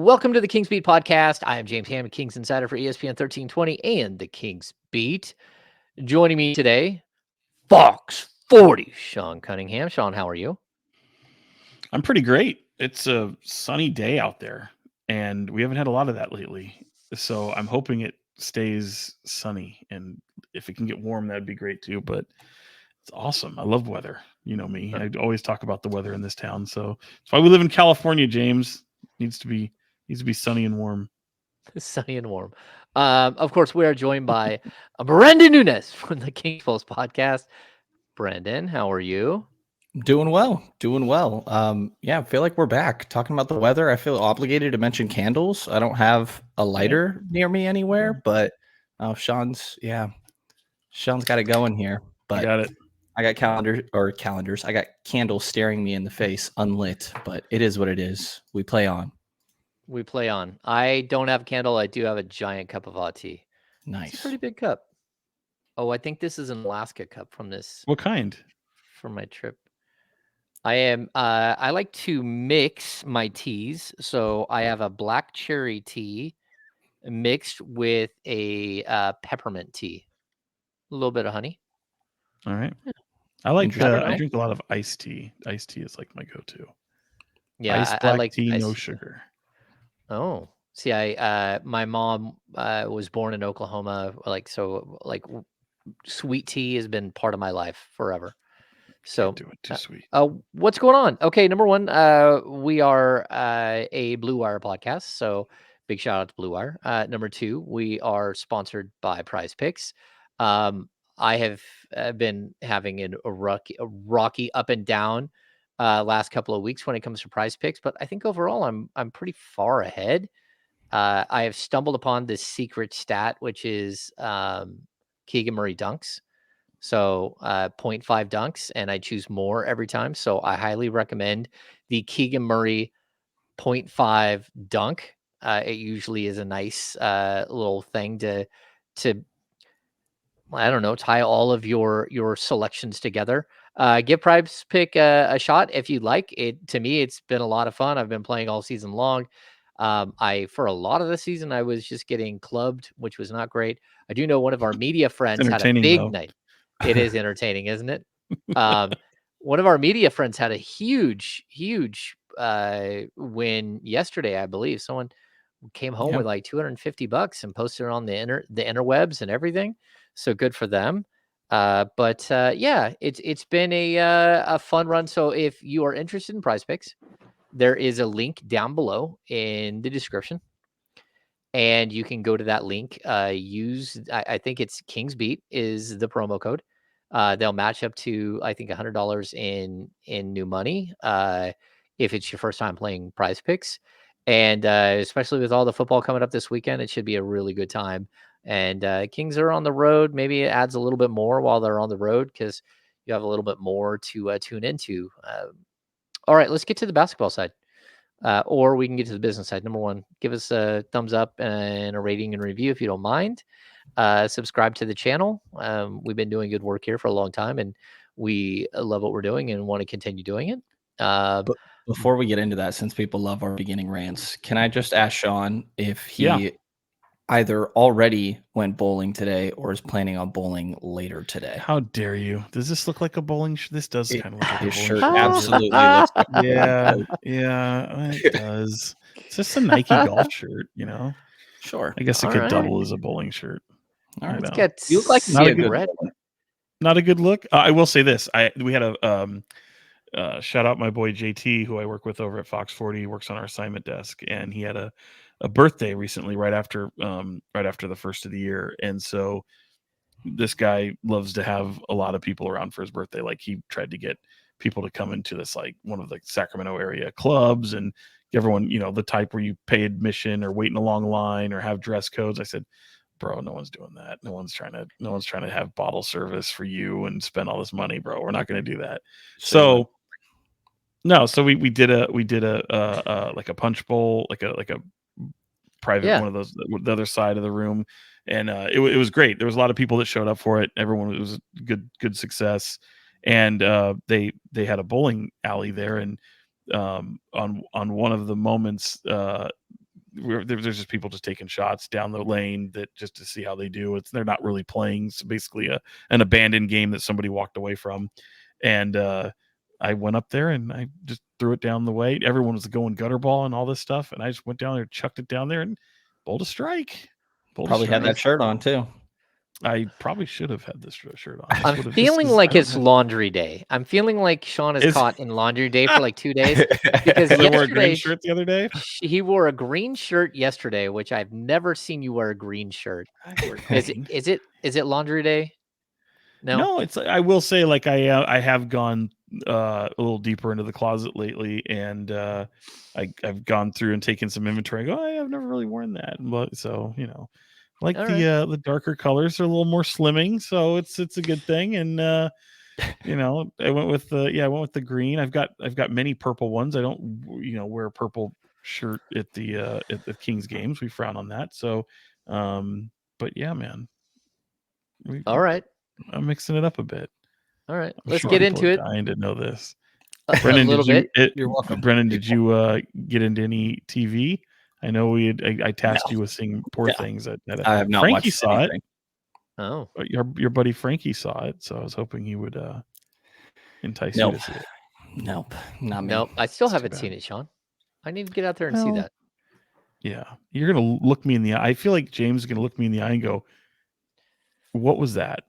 Welcome to the Kings Beat podcast. I am James Hammond, Kings Insider for ESPN 1320 and the Kings Beat. Joining me today, Fox 40, Sean Cunningham. Sean, how are you? I'm pretty great. It's a sunny day out there, and we haven't had a lot of that lately. So I'm hoping it stays sunny, and if it can get warm, that'd be great too. But it's awesome. I love weather. You know me. I always talk about the weather in this town. So that's why we live in California, James. Needs to be sunny and warm. Sunny and warm. Of course, we are joined by Brenden Nunes from the Kings Post podcast. Brenden, how are you? Doing well. Yeah, I feel like we're back talking about the weather. I feel obligated to mention candles. I don't have a lighter near me anywhere, but Sean's got it going here. But I got it. I got calendars. I got candles staring me in the face, unlit. But it is what it is. We play on. We play on. I don't have a candle. I do have a giant cup of hot tea. Nice. It's a pretty big cup. Oh, I think this is an Alaska cup from this. What kind? From my trip. I like to mix my teas. So I have a black cherry tea mixed with a peppermint tea. A little bit of honey. All right. I drink a lot of iced tea. Iced tea is like my go-to. Yeah, iced black I like tea, no sugar. Oh, see, my mom was born in Oklahoma. Sweet tea has been part of my life forever. So do it too sweet. What's going on? Okay, number one, we are a Blue Wire podcast, so big shout out to Blue Wire. Number two, we are sponsored by Prize Picks. I have been having a rocky up and down last couple of weeks when it comes to Prize Picks, but I think overall I'm pretty far ahead. I have stumbled upon this secret stat, which is Keegan Murray dunks. So 0.5 dunks, and I choose more every time. So I highly recommend the Keegan Murray 0.5 dunk. It usually is a nice little thing to I don't know, tie all of your selections together. Give Prize Pick a shot if you'd like. To me, it's been a lot of fun. I've been playing all season long. For a lot of the season, I was just getting clubbed, which was not great. I do know one of our media friends had a big night. It is entertaining, isn't it? One of our media friends had a huge win yesterday, I believe. Someone came home with like $250 and posted it on the interwebs and everything. So good for them. Yeah, it's been a fun run. So if you are interested in Prize Picks, there is a link down below in the description, and you can go to that link. I think it's KINGSBEAT is the promo code. They'll match up to, I think, $100 in new money if it's your first time playing Prize Picks. And especially with all the football coming up this weekend, it should be a really good time. And Kings are on the road. Maybe it adds a little bit more while they're on the road because you have a little bit more to tune into. All right, let's get to the basketball side. Or we can get to the business side. Number one, give us a thumbs up and a rating and review if you don't mind. Subscribe to the channel. We've been doing good work here for a long time, and we love what we're doing and want to continue doing it. But before we get into that, since people love our beginning rants, can I just ask Sean if he either already went bowling today or is planning on bowling later today? How dare you? Does this look like a bowling shirt? This does kind of look like a bowling shirt. Shirt. Absolutely looks like yeah, it does. It's just a Nike golf shirt, you know? Sure. I guess it could double as a bowling shirt. All right. You look like not a good look. I will say this. We had a shout out my boy JT, who I work with over at Fox 40. He works on our assignment desk, and he had a birthday recently, right after the first of the year. And so this guy loves to have a lot of people around for his birthday. Like, he tried to get people to come into this, like, one of the Sacramento area clubs, and everyone, you know, the type where you pay admission or wait in a long line or have dress codes. I said, bro, no one's doing that. No one's trying to have bottle service for you and spend all this money, bro. We're not going to do that. So we did a like a punch bowl, like a private one of those, the other side of the room, and it was great. There was a lot of people that showed up for it. Everyone, it was good success, and they had a bowling alley there, and on one of the moments, there's just people just taking shots down the lane that just to see how they do. They're not really playing. It's basically an abandoned game that somebody walked away from. And I went up there and I just threw it down the way. Everyone was going gutter ball and all this stuff. And I just went down there, chucked it down there and bowled a strike. Probably had that shirt on too. I probably should have had this shirt on. I'm feeling like it's laundry day. I'm feeling like Sean is caught in laundry day for like 2 days because he wore a green shirt the other day. He wore a green shirt yesterday, which I've never seen you wear a green shirt. Is it laundry day? No, it's. I will say, like I have gone a little deeper into the closet lately, and I've gone through and taken some inventory. I go, I've never really worn that, but so like the darker colors are a little more slimming, so it's a good thing. And I went with the green. I've got many purple ones. I don't wear a purple shirt at the Kings games. We frown on that. So, but yeah, man. All right. I'm mixing it up a bit. All right, let's get into it. Dying to know this. Brenden, a little bit. You're welcome. Brenden, did you get into any TV? I know I tasked you with seeing Poor Things. I have not Frankie watched saw anything. it. Oh, your buddy Frankie saw it, so I was hoping he would entice you to see it. Nope, not me. Nope, I still haven't seen it, Sean. I need to get out there and see that. Yeah, you're gonna look me in the eye. I feel like James is gonna look me in the eye and go, "What was that?"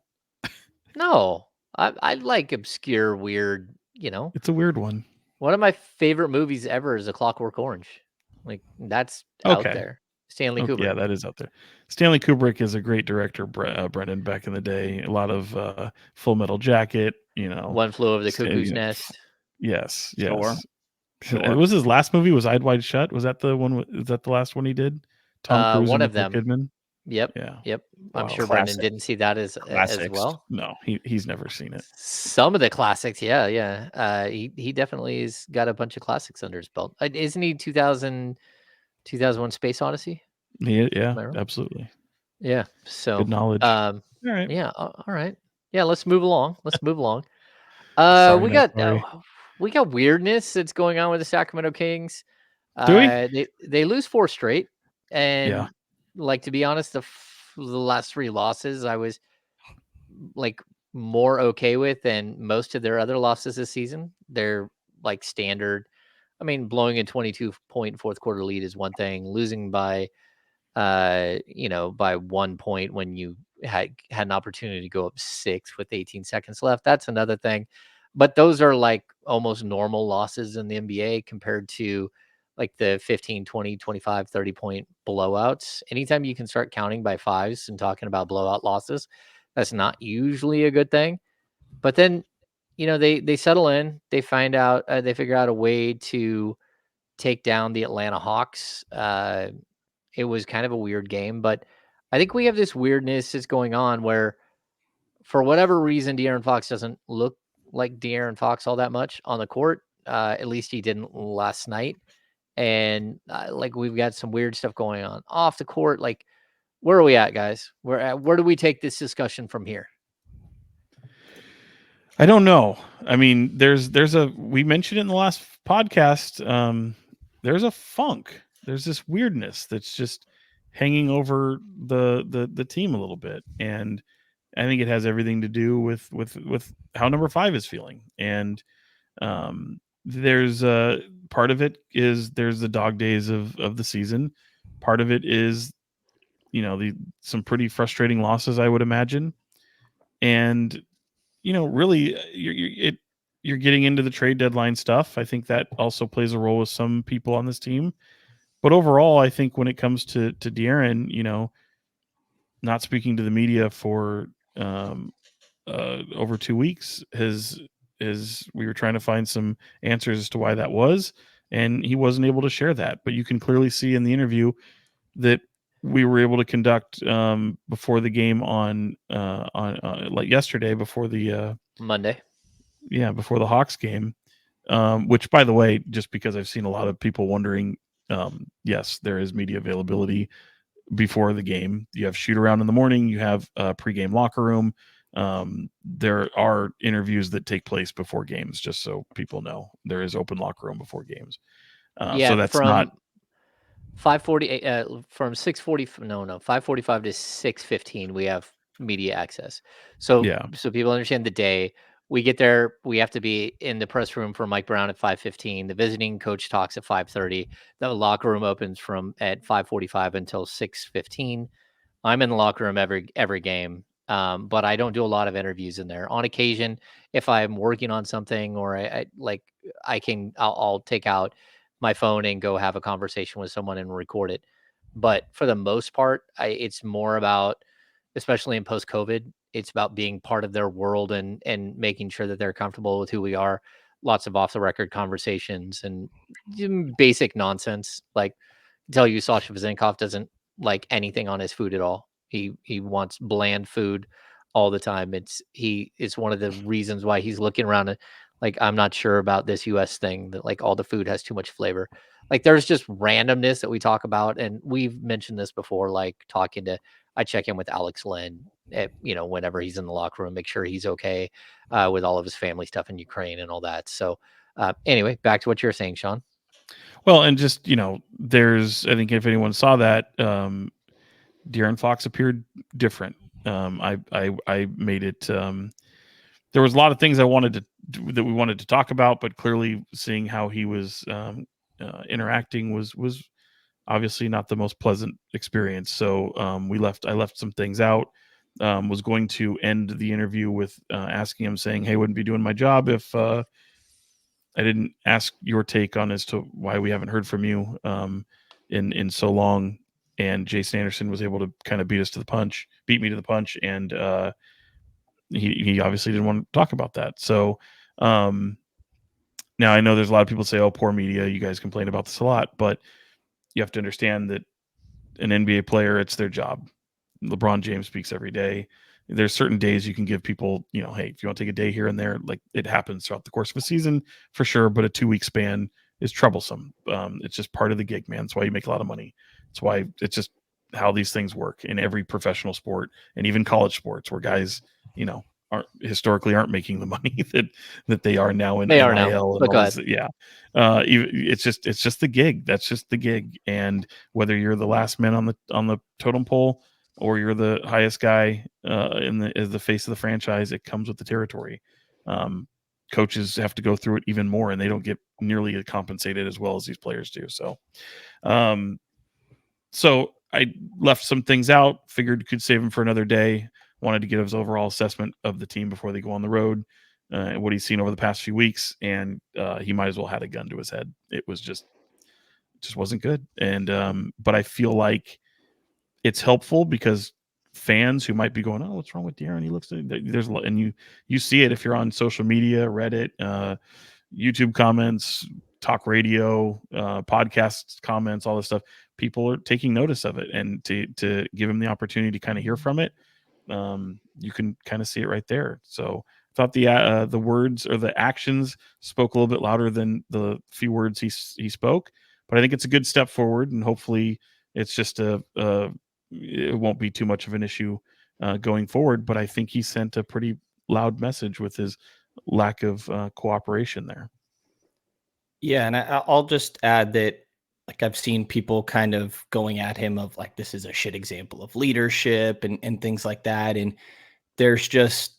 No, I like obscure, weird. It's a weird one. One of my favorite movies ever is A Clockwork Orange. Like that's out there. Stanley Kubrick. Yeah, that is out there. Stanley Kubrick is a great director, Brenden, back in the day. A lot of Full Metal Jacket, One Flew Over the Cuckoo's Nest. Yes. Sure. It was his last movie was Eyes Wide Shut. Was that the one? Is that the last one he did? Tom Cruise one and of them. Kidman. Yep. Yeah. Yep. Wow, I'm sure classic. Brenden didn't see that as well. No, he's never seen it. Some of the classics, yeah. He definitely has got a bunch of classics under his belt. Isn't he 2001 Space Odyssey? Yeah, absolutely. Yeah. So good knowledge. All right. Yeah. All right. Yeah. Let's move along. We got weirdness that's going on with the Sacramento Kings. Do we? They lose 4 straight, and like to be honest, the last 3 losses I was like more okay with than most of their other losses this season. They're like standard. I mean, blowing a 22-point fourth quarter lead is one thing. Losing by, by 1 point when you had an opportunity to go up 6 with 18 seconds left, that's another thing. But those are like almost normal losses in the NBA compared to like the 15, 20, 25, 30-point blowouts. Anytime you can start counting by 5s and talking about blowout losses, that's not usually a good thing. But then, they settle in, they figure out a way to take down the Atlanta Hawks. It was kind of a weird game, but I think we have this weirdness that's going on where for whatever reason, De'Aaron Fox doesn't look like De'Aaron Fox all that much on the court. At least he didn't last night. And like we've got some weird stuff going on off the court. Like, where are we at, guys? Where do we take this discussion from here? I don't know. I mean, we mentioned it in the last podcast. There's a funk. There's this weirdness that's just hanging over the team a little bit, and I think it has everything to do with how number 5 is feeling. And there's part of it is there's the dog days of the season. Part of it is some pretty frustrating losses, I would imagine. And really you're getting into the trade deadline stuff. I think that also plays a role with some people on this team. But overall, I think when it comes to De'Aaron, not speaking to the media for over 2 weeks we were trying to find some answers as to why that was, and he wasn't able to share that. But you can clearly see in the interview that we were able to conduct before the game on like yesterday, before the Monday. Yeah, before the Hawks game, which, by the way, just because I've seen a lot of people wondering, yes, there is media availability before the game. You have shoot around in the morning. You have a pregame locker room. There are interviews that take place before games, just so people know. There is open locker room before games. So that's 5:40 from 6:40 no 5:45 to 6:15 we have media access. So Yeah. so people understand the day. We get there, we have to be in the press room for Mike Brown at 5:15. The visiting coach talks at 5:30. The locker room opens from at 5:45 until 6:15. I'm in the locker room every game, but I don't do a lot of interviews in there. On occasion, if I'm working on something or I'll take out my phone and go have a conversation with someone and record it. But for the most part, it's more about, especially in post COVID, it's about being part of their world and making sure that they're comfortable with who we are. Lots of off the record conversations and basic nonsense. Like tell you Sasha Vezenkov doesn't like anything on his food at all. He wants bland food all the time. It's one of the reasons why he's looking around and like I'm not sure about this US thing that like all the food has too much flavor. Like there's just randomness that we talk about and we've mentioned this before like I check in with Alex Lynn whenever he's in the locker room, make sure he's okay with all of his family stuff in Ukraine and all that. So anyway, back to what you're saying, Sean. Well, and just there's I think if anyone saw that, De'Aaron Fox appeared different. I made it. There was a lot of things that we wanted to talk about, but clearly seeing how he was interacting was obviously not the most pleasant experience. So I left some things out. Was going to end the interview with asking him, saying, "Hey, wouldn't be doing my job if I didn't ask your take on as to why we haven't heard from you in so long." And Jason Anderson was able to kind of beat me to the punch, and he obviously didn't want to talk about that. So now I know there's a lot of people say, "Oh, poor media." You guys complain about this a lot, but you have to understand that an NBA player, it's their job. LeBron James speaks every day. There's certain days you can give people, hey, if you want to take a day here and there, like it happens throughout the course of a season for sure, but a 2-week span is troublesome. It's just part of the gig, man. That's why you make a lot of money. It's why it's just how these things work in every professional sport and even college sports where guys, aren't making the money that they are now in They are NIL now, and but all go this. Yeah. It's just the gig. That's just the gig. And whether you're the last man on the totem pole or you're the highest guy as the face of the franchise, it comes with the territory. Coaches have to go through it even more, and they don't get nearly compensated as well as these players do. So I left some things out, figured could save him for another day. Wanted to get his overall assessment of the team before they go on the road, what he's seen over the past few weeks, and he might as well had a gun to his head. It was just wasn't good. And but I feel like it's helpful because fans who might be going, "Oh, what's wrong with De'Aaron? He looks," and you see it if you're on social media, Reddit, YouTube comments, talk radio, podcast comments, all this stuff. People are taking notice of it, and to give him the opportunity to kind of hear from it, you can kind of see it right there. So I thought the words or the actions spoke a little bit louder than the few words he spoke, but I think it's a good step forward, and hopefully it's just it won't be too much of an issue going forward. But I think he sent a pretty loud message with his lack of cooperation there. Yeah, and I'll just add that, like, I've seen people kind of going at him of like, this is a shit example of leadership and things like that. And there's just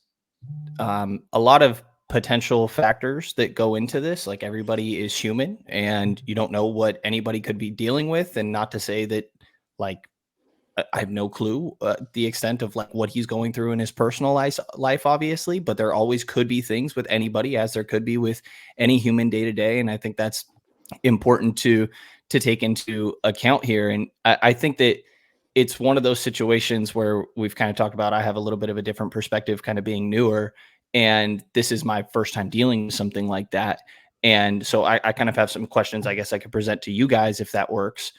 a lot of potential factors that go into this. Like, everybody is human and you don't know what anybody could be dealing with. And not to say that, like, I have no clue the extent of like what he's going through in his personal life, obviously, but there always could be things with anybody, as there could be with any human day to day. And I think that's important to take into account here. And I think that it's one of those situations where we've kind of talked about, I have a little bit of a different perspective kind of being newer, and this is my first time dealing with something like that. And so I kind of have some questions I guess I could present to you guys if that works.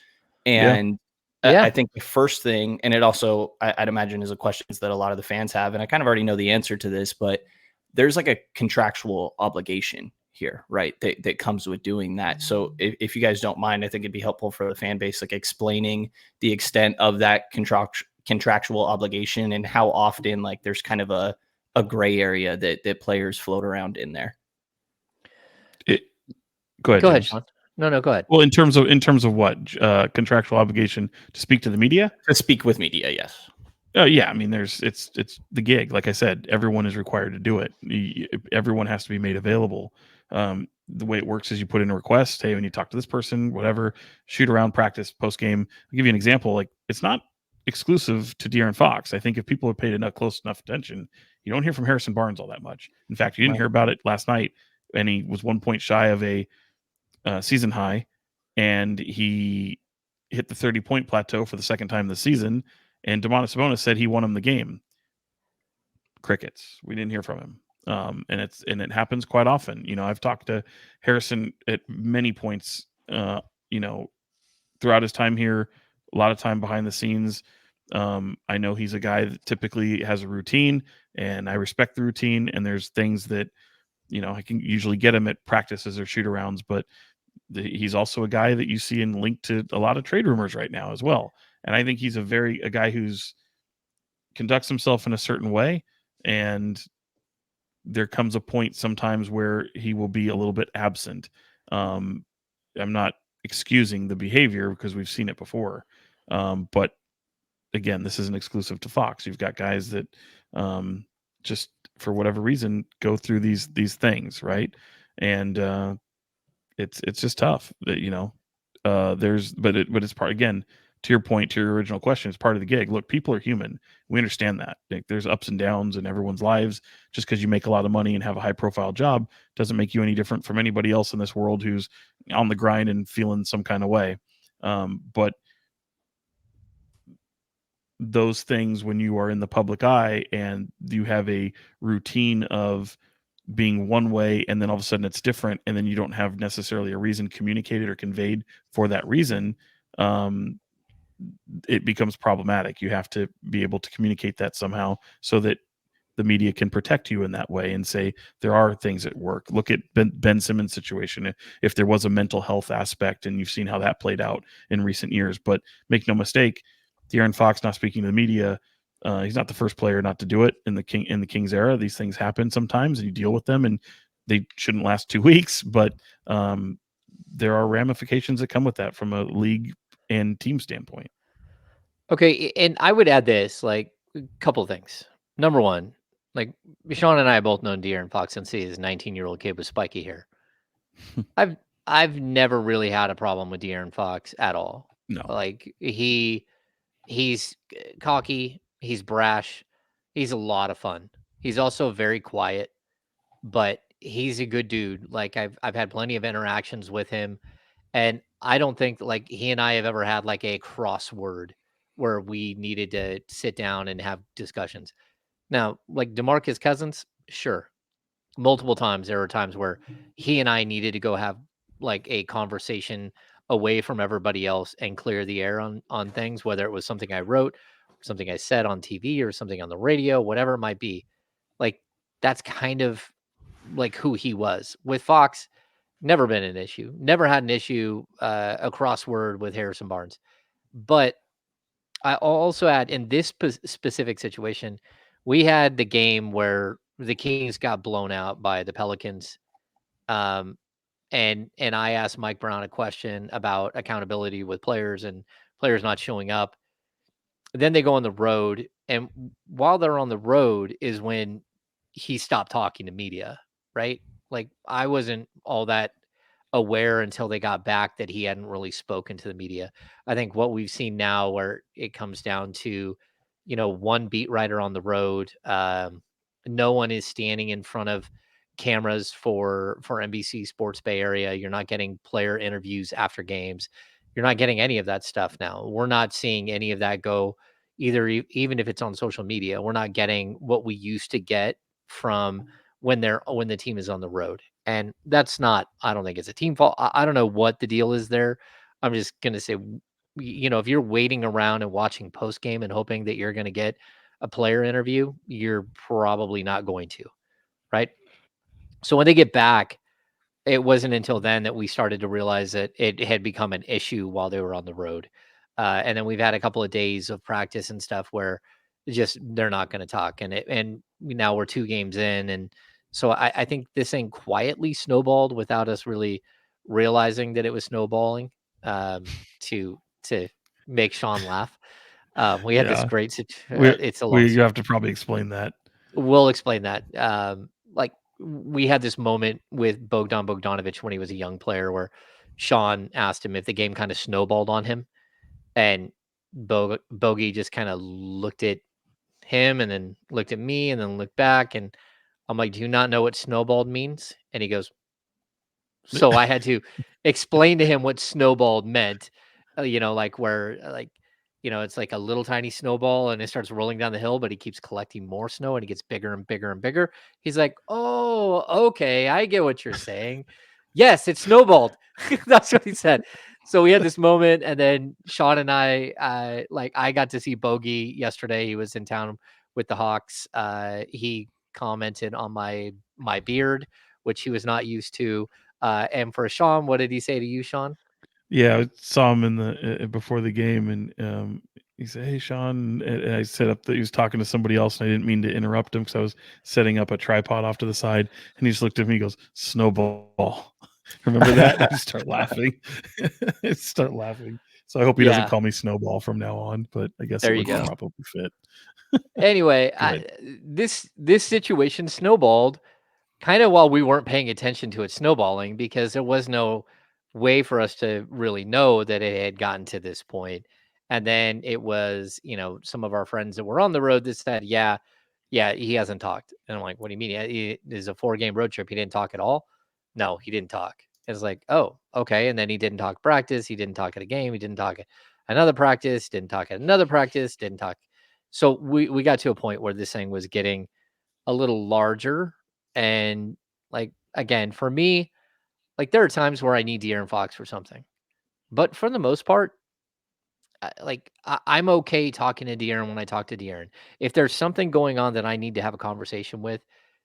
And Yeah. I think the first thing, and it also, I'd imagine, is a question that a lot of the fans have, and I kind of already know the answer to this, but there's like a contractual obligation here, right? That comes with doing that. So if you guys don't mind, I think it'd be helpful for the fan base, like explaining the extent of that contractual obligation and how often like there's kind of a gray area that players float around in there. Go ahead, Go ahead, James. Sean. No, go ahead. Well, in terms of what contractual obligation to speak to the media? To speak with media, yes. Yeah, I mean, it's the gig. Like I said, everyone is required to do it. Everyone has to be made available. The way it works is you put in a request. Hey, when you talk to this person, whatever, shoot around, practice, post game. I'll give you an example. Like, it's not exclusive to De'Aaron Fox. I think if people have paid enough close enough attention, you don't hear from Harrison Barnes all that much. In fact, you didn't hear about it last night, and he was 1 point shy of a season high, and he hit the 30-point plateau for the second time this season. And Domantas Sabonis said he won him the game. Crickets. We didn't hear from him. And it happens quite often. I've talked to Harrison at many points, throughout his time here, a lot of time behind the scenes. I know he's a guy that typically has a routine, and I respect the routine. And there's things that, I can usually get him at practices or shoot arounds, but he's also a guy that you see in linked to a lot of trade rumors right now as well. And I think he's a guy who's conducts himself in a certain way, and there comes a point sometimes where he will be a little bit absent. I'm not excusing the behavior because we've seen it before. But again, this isn't exclusive to Fox. You've got guys that just for whatever reason go through these things, right? And it's just tough that but it's part, again, to your point, to your original question, it's part of the gig. Look, people are human. We understand that. Like, there's ups and downs in everyone's lives. Just because you make a lot of money and have a high profile job doesn't make you any different from anybody else in this world who's on the grind and feeling some kind of way. But those things, when you are in the public eye and you have a routine of being one way and then all of a sudden it's different, and then you don't have necessarily a reason communicated or conveyed for that reason, it becomes problematic. You have to be able to communicate that somehow so that the media can protect you in that way and say there are things at work. Look at Ben Simmons' situation. If there was a mental health aspect, and you've seen how that played out in recent years, but make no mistake, De'Aaron Fox not speaking to the media, he's not the first player not to do it in the Kings era. These things happen sometimes, and you deal with them, and they shouldn't last 2 weeks, but there are ramifications that come with that from a league and team standpoint. Okay, and I would add this, like, a couple things. Number one, like, Sean and I both known De'Aaron Fox since he is a 19-year-old kid with spiky hair. I've never really had a problem with De'Aaron Fox at all. No. Like, he's cocky, he's brash, he's a lot of fun. He's also very quiet, but he's a good dude. Like, I've had plenty of interactions with him, and I don't think like he and I have ever had like a crossword where we needed to sit down and have discussions. Now, like DeMarcus Cousins, sure. Multiple times there were times where he and I needed to go have like a conversation away from everybody else and clear the air on things, whether it was something I wrote, something I said on TV, or something on the radio, whatever it might be. Like, that's kind of like who he was. With Fox, never been an issue. Never had an issue, a crossword with Harrison Barnes. But I also add, in this specific situation, we had the game where the Kings got blown out by the Pelicans. Um, and I asked Mike Brown a question about accountability with players and players not showing up. Then they go on the road, and while they're on the road is when he stopped talking to media, right? Like, I wasn't all that aware until they got back that he hadn't really spoken to the media. I think what we've seen now, where it comes down to, one beat writer on the road, no one is standing in front of cameras for NBC Sports Bay Area. You're not getting player interviews after games. You're not getting any of that stuff now. We're not seeing any of that go either, even if it's on social media. We're not getting what we used to get from when the team is on the road. And that's not, I don't think it's a team fault. I don't know what the deal is there. I'm just going to say, if you're waiting around and watching post game and hoping that you're going to get a player interview, you're probably not going to, right? So when they get back, it wasn't until then that we started to realize that it had become an issue while they were on the road. And then we've had a couple of days of practice and stuff where they're not going to talk. And now we're 2 games in. And so I think this thing quietly snowballed without us really realizing that it was snowballing to make Sean laugh. We had this Yeah. great We it's a long you have to probably explain that. We'll explain that. Like we had this moment with Bogdan Bogdanovic when he was a young player where Sean asked him if the game kind of snowballed on him, and Bogey just kind of looked at him and then looked at me and then looked back, and I'm like, "Do you not know what snowballed means?" And he goes, so I had to explain to him what snowballed meant, like where, it's like a little tiny snowball and it starts rolling down the hill, but he keeps collecting more snow and it gets bigger and bigger and bigger. He's like, "Oh, okay, I get what you're saying. Yes, it snowballed." That's what he said. So we had this moment, and then Sean and I got to see Bogey yesterday. He was in town with the Hawks. He commented on my beard, which he was not used to. And for Sean, what did he say to you, Sean? Yeah, I saw him in the before the game, and he said, "Hey, Sean," and I set up that he was talking to somebody else, and I didn't mean to interrupt him because I was setting up a tripod off to the side, and he just looked at me, and he goes, "Snowball." Remember that? I just start laughing. I start laughing. So I hope he doesn't Yeah, call me Snowball from now on, but I guess there it you would go. probably fit. Anyway, Go ahead. this situation snowballed kind of while we weren't paying attention to it snowballing, because there was no way for us to really know that it had gotten to this point. And then it was, some of our friends that were on the road that said, "Yeah, yeah, he hasn't talked." And I'm like, "What do you mean? It is a 4-game road trip. He didn't talk at all?" No, he didn't talk. It's like, "Oh, okay." And then he didn't talk practice. He didn't talk at a game. He didn't talk at another practice. Didn't talk at another practice. Didn't talk. So we got to a point where this thing was getting a little larger. And like, again, for me, like there are times where I need De'Aaron Fox for something. But for the most part, I'm okay talking to De'Aaron when I talk to De'Aaron. If there's something going on that I need to have a conversation with,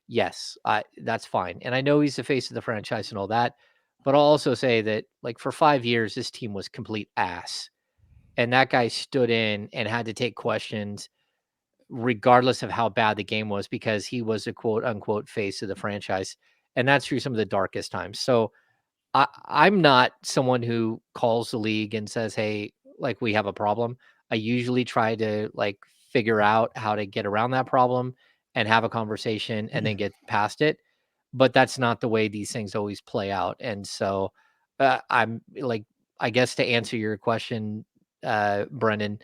yes, that's fine. And I know he's the face of the franchise and all that, but I'll also say that like for 5 years, this team was complete ass, and that guy stood in and had to take questions regardless of how bad the game was, because he was a quote unquote face of the franchise. And that's through some of the darkest times. So I'm not someone who calls the league and says, "Hey, like we have a problem." I usually try to like figure out how to get around that problem and have a conversation and then get past it. But that's not the way these things always play out. And so I'm like, I guess to answer your question, Brendan,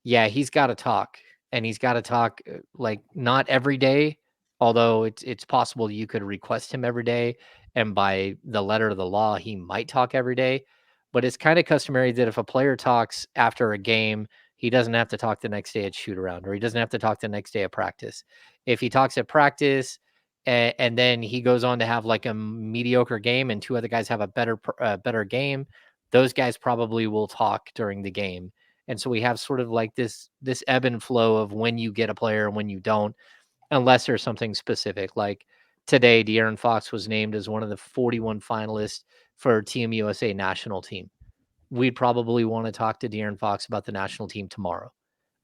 yeah, he's gotta talk, and he's gotta talk, like, not every day, although it's possible you could request him every day, and by the letter of the law, he might talk every day, but it's kinda customary that if a player talks after a game, he doesn't have to talk the next day at shoot around, or he doesn't have to talk the next day at practice. If he talks at practice, and then he goes on to have, like, a mediocre game and 2 other guys have a better game, those guys probably will talk during the game. And so we have sort of like this ebb and flow of when you get a player and when you don't, unless there's something specific. Like today, De'Aaron Fox was named as one of the 41 finalists for Team USA national team. We'd probably want to talk to De'Aaron Fox about the national team tomorrow.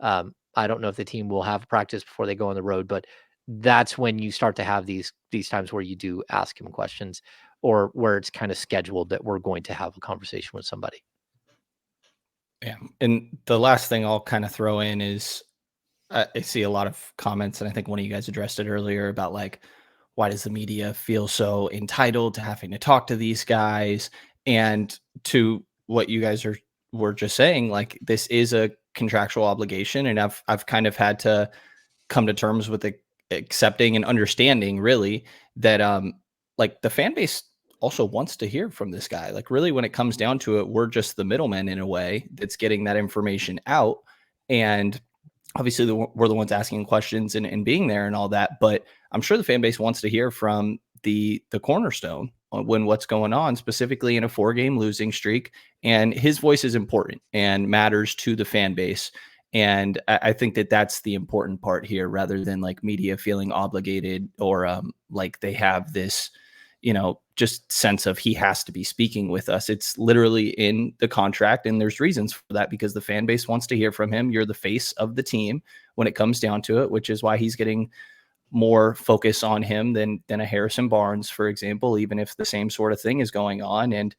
I don't know if the team will have practice before they go on the road, but that's when you start to have these times where you do ask him questions, or where it's kind of scheduled that we're going to have a conversation with somebody. Yeah. And the last thing I'll kind of throw in is I see a lot of comments, and I think one of you guys addressed it earlier about like, why does the media feel so entitled to having to talk to these guys? And to what you guys were just saying, like this is a contractual obligation, and I've kind of had to come to terms with accepting and understanding really that like the fan base also wants to hear from this guy. Like really when it comes down to it, we're just the middleman in a way that's getting that information out. And obviously we're the ones asking questions and being there and all that, but I'm sure the fan base wants to hear from the cornerstone when what's going on, specifically in a 4-game losing streak. And his voice is important and matters to the fan base. And I think that that's the important part here, rather than like media feeling obligated or like they have this, just sense of he has to be speaking with us. It's literally in the contract, and there's reasons for that because the fan base wants to hear from him. You're the face of the team when it comes down to it, which is why he's getting more focus on him than a Harrison Barnes, for example, even if the same sort of thing is going on. And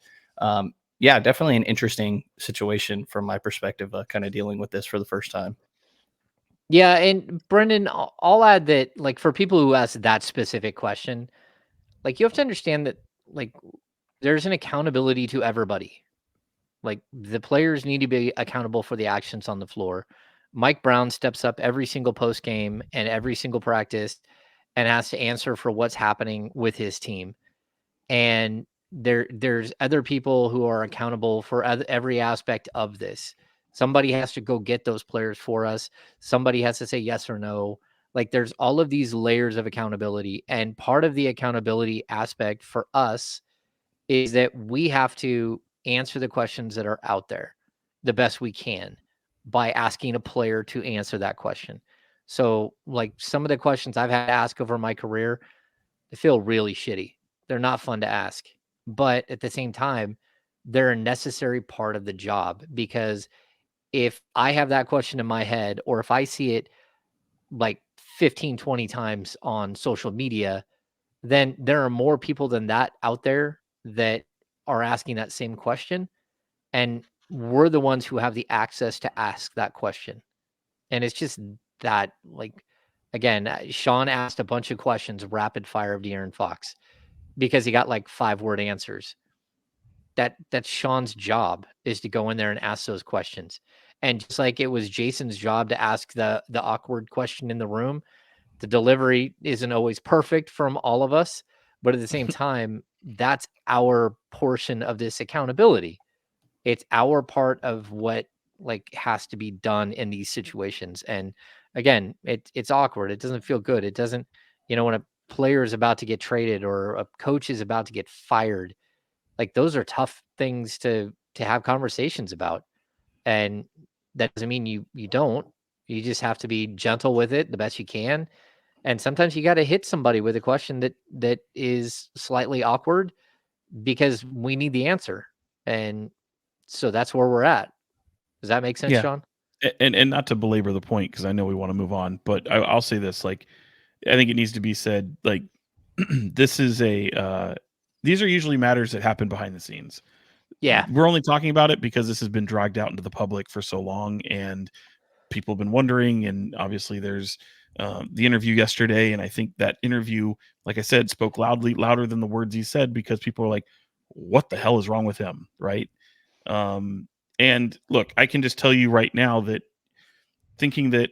yeah, definitely an interesting situation from my perspective, kind of dealing with this for the first time. Yeah, and Brendan, I'll add that, like, for people who ask that specific question, like, you have to understand that, like, there's an accountability to everybody. Like, the players need to be accountable for the actions on the floor. Mike Brown steps up every single post game and every single practice and has to answer for what's happening with his team. And there's other people who are accountable for every aspect of this. Somebody has to go get those players for us. Somebody has to say yes or no. Like, there's all of these layers of accountability, and part of the accountability aspect for us is that we have to answer the questions that are out there the best we can by asking a player to answer that question. So, like, some of the questions I've had to ask over my career, they feel really shitty. They're not fun to ask. But at the same time, they're a necessary part of the job, because if I have that question in my head, or if I see it like 15, 20 times on social media, then there are more people than that out there that are asking that same question. And we're the ones who have the access to ask that question. And it's just that, like, again, Sean asked a bunch of questions rapid fire of De'Aaron Fox because he got like 5-word answers. That's Sean's job, is to go in there and ask those questions. And just like it was Jason's job to ask the awkward question in the room, the delivery isn't always perfect from all of us, but at the same time, that's our portion of this accountability. It's our part of what, like, has to be done in these situations. And again, it's awkward. It doesn't feel good. It doesn't, when a player is about to get traded or a coach is about to get fired, like, those are tough things to have conversations about. And that doesn't mean you don't. You just have to be gentle with it the best you can. And sometimes you got to hit somebody with a question that is slightly awkward because we need the answer. And so that's where we're at. Does that make sense, Yeah. Sean? And not to belabor the point, because I know we want to move on, but I'll say this, like, I think it needs to be said, like, this is these are usually matters that happen behind the scenes. Yeah. We're only talking about it because this has been dragged out into the public for so long, and people have been wondering. And obviously there's the interview yesterday, and I think that interview, like I said, spoke louder than the words he said, because people are like, what the hell is wrong with him, right? And look, I can just tell you right now that thinking that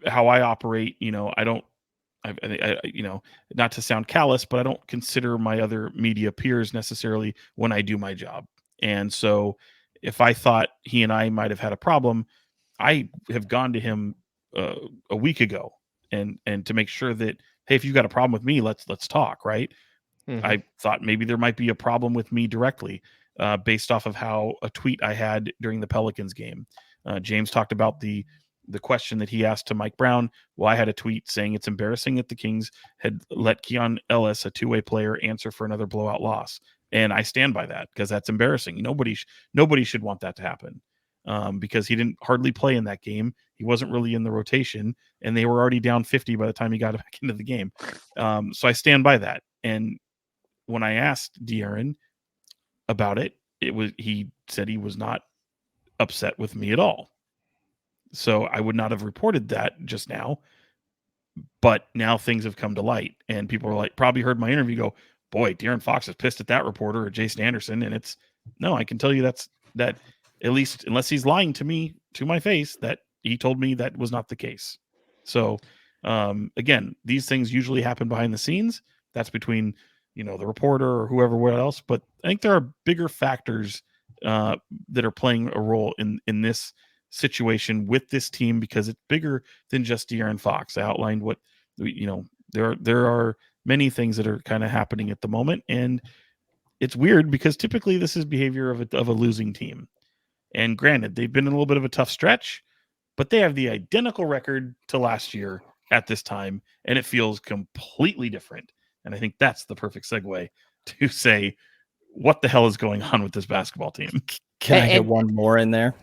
how I operate, I don't, not to sound callous, but I don't consider my other media peers necessarily when I do my job. And so if I thought he and I might have had a problem, I have gone to him a week ago and to make sure that, hey, if you've got a problem with me, let's talk, right? Mhm. I thought maybe there might be a problem with me directly, based off of how a tweet I had during the Pelicans game. James talked about the question that he asked to Mike Brown. Well, I had a tweet saying it's embarrassing that the Kings had let Keon Ellis, a two-way player, answer for another blowout loss, and I stand by that, because that's embarrassing. Nobody should want that to happen, because he didn't hardly play in that game. He wasn't really in the rotation, and they were already down 50 by the time he got back into the game. So I stand by that. And when I asked De'Aaron about it, he said he was not upset with me at all. So I would not have reported that just now, but now things have come to light, and people are like, probably heard my interview, go, boy, De'Aaron Fox is pissed at that reporter or Jason Anderson. And it's, no, I can tell you that at least, unless he's lying to me to my face, that he told me that was not the case. So again, these things usually happen behind the scenes. That's between, the reporter or whoever else. But I think there are bigger factors that are playing a role in this situation with this team, because it's bigger than just De'Aaron Fox. I outlined what, there are many things that are kind of happening at the moment, and it's weird because typically this is behavior of a losing team. And granted, they've been in a little bit of a tough stretch, but they have the identical record to last year at this time, and it feels completely different. And I think that's the perfect segue to say, what the hell is going on with this basketball team? Can I get one more in there?